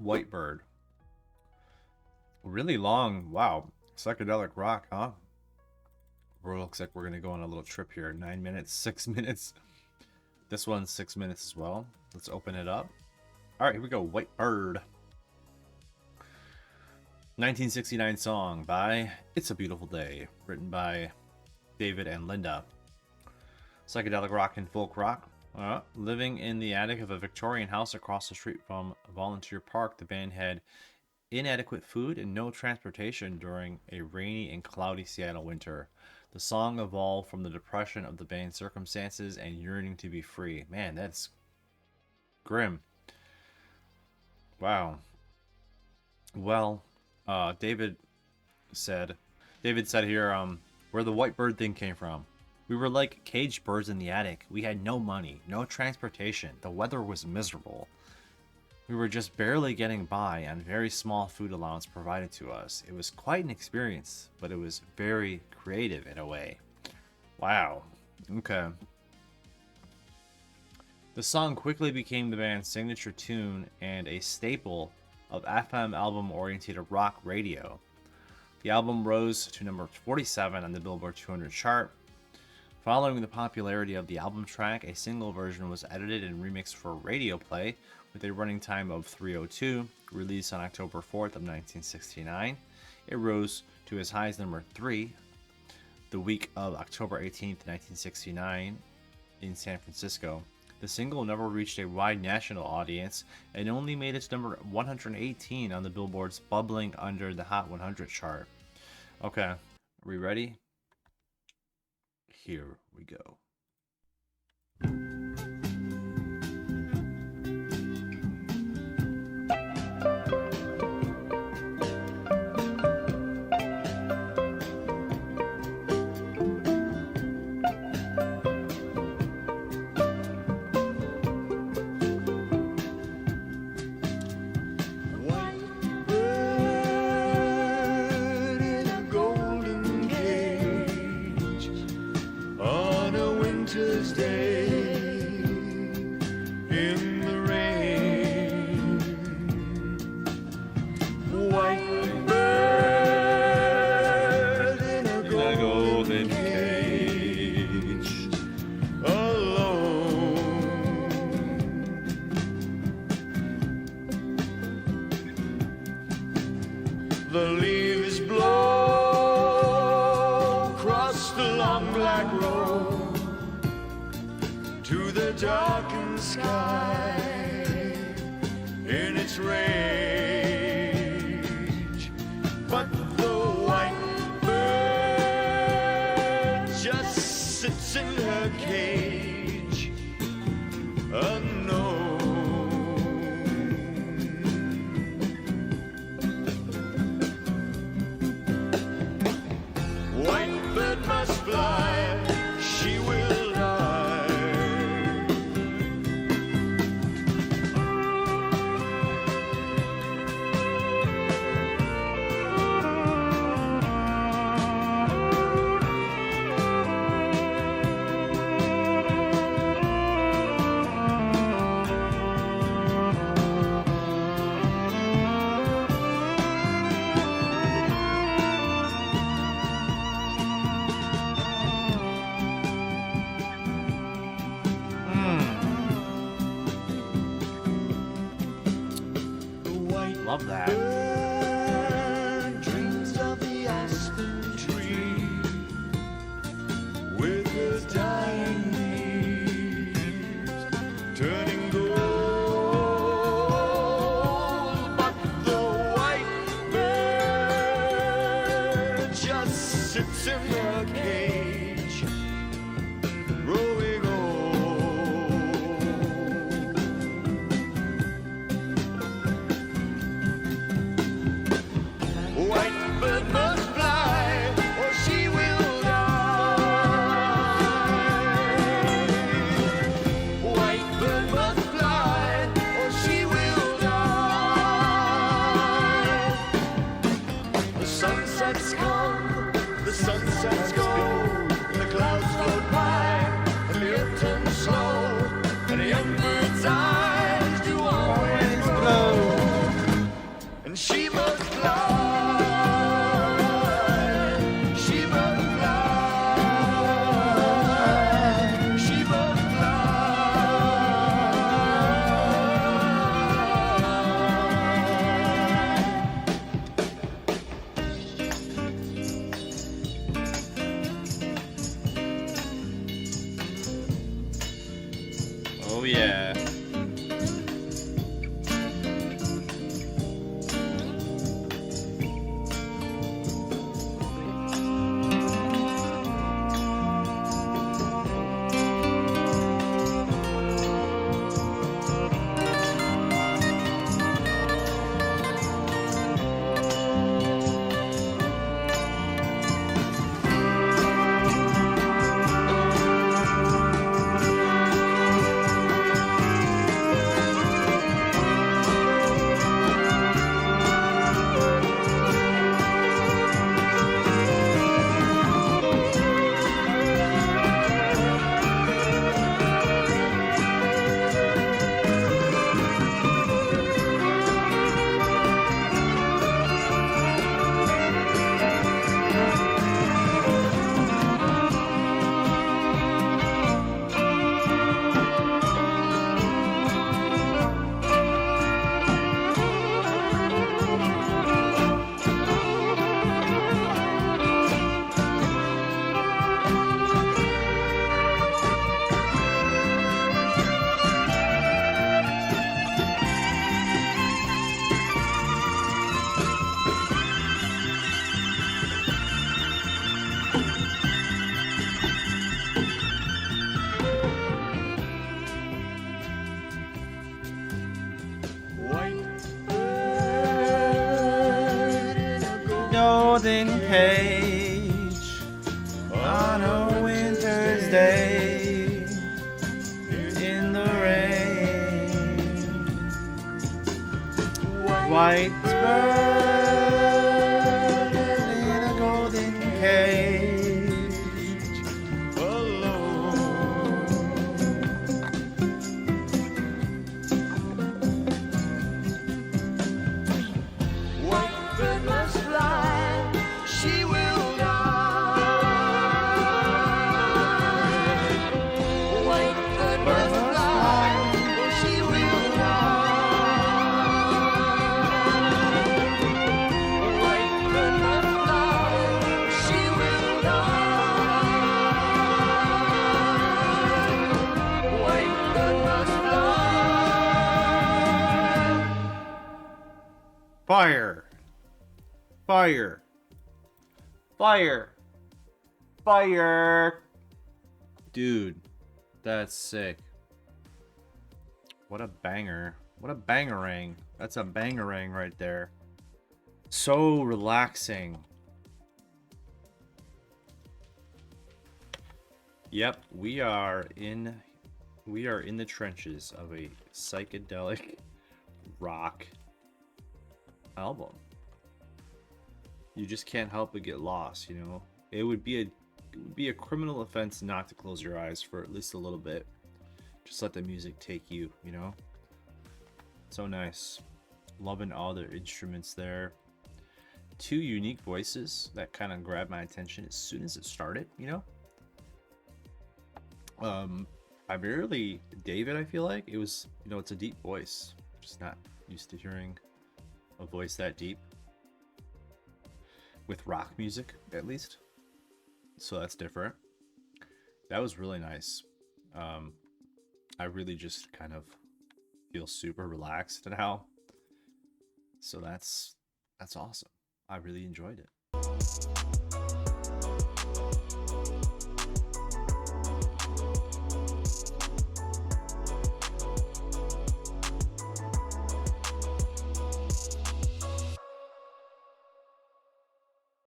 White Bird. Really long. Wow. Psychedelic rock, huh? Looks like we're going to go on a little trip here. 9 minutes, 6 minutes. This one's 6 minutes as well. Let's open it up. All right, here we go. White Bird. 1969 song by It's a Beautiful Day. Written by David and Linda. Psychedelic rock and folk rock. Living in the attic of a Victorian house across the street from Volunteer Park, the band had inadequate food and no transportation during a rainy and cloudy Seattle winter. The song evolved from the depression of the band's circumstances and yearning to be free. Man, that's grim. Wow. Well, David said here, where the white bird thing came from. We were like caged birds in the attic. We had no money, no transportation. The weather was miserable. We were just barely getting by on very small food allowance provided to us. It was quite an experience, but it was very creative in a way. Wow. Okay. The song quickly became the band's signature tune and a staple of FM album-oriented rock radio. The album rose to number 47 on the Billboard 200 chart. Following the popularity of the album track, a single version was edited and remixed for radio play with a running time of 3:02, released on October 4th of 1969. It rose to as high as number 3 the week of October 18th, 1969 in San Francisco. The single never reached a wide national audience and only made its number 118 on the Billboard's bubbling under the Hot 100 chart. Okay, are we ready? Here we go. The leaves blow across the long black road to the darkened sky in its rage. But the white bird just sits in her cage, unknown. Must fly, she will die. Love that. Dreams of the aspen tree with the dying leaves turning gold, but the white bird just sits in her cage, growing old. White bird must fly, or she will die. White bird must fly, or she will die. The sunsets come, the sunsets go, and the clouds float by, and the earth turns slow, and a young bird's eyes do always glow. yeah. Golden cage on a winter's day in the rain. White bird in a golden cage alone. White bird must fly, she will die. White bird must fly, she will die. White bird must fly, she will die. White bird must fly. Fire! Fire! Fire! Fire! Dude, that's sick. What a banger. What a bangerang. That's a bangerang right there. So relaxing. Yep, we are in the trenches of a psychedelic rock album. You just can't help but get lost, you know. It would be a criminal offense not to close your eyes for at least a little bit. Just let the music take you, you know. So nice. Loving all the instruments there. Two unique voices that kind of grabbed my attention as soon as it started, you know. Primarily David, I feel like it was, you know, it's a deep voice. Just not used to hearing a voice that deep with rock music, at least. So that's different. That was really nice. I really just kind of feel super relaxed now. So that's awesome. I really enjoyed it.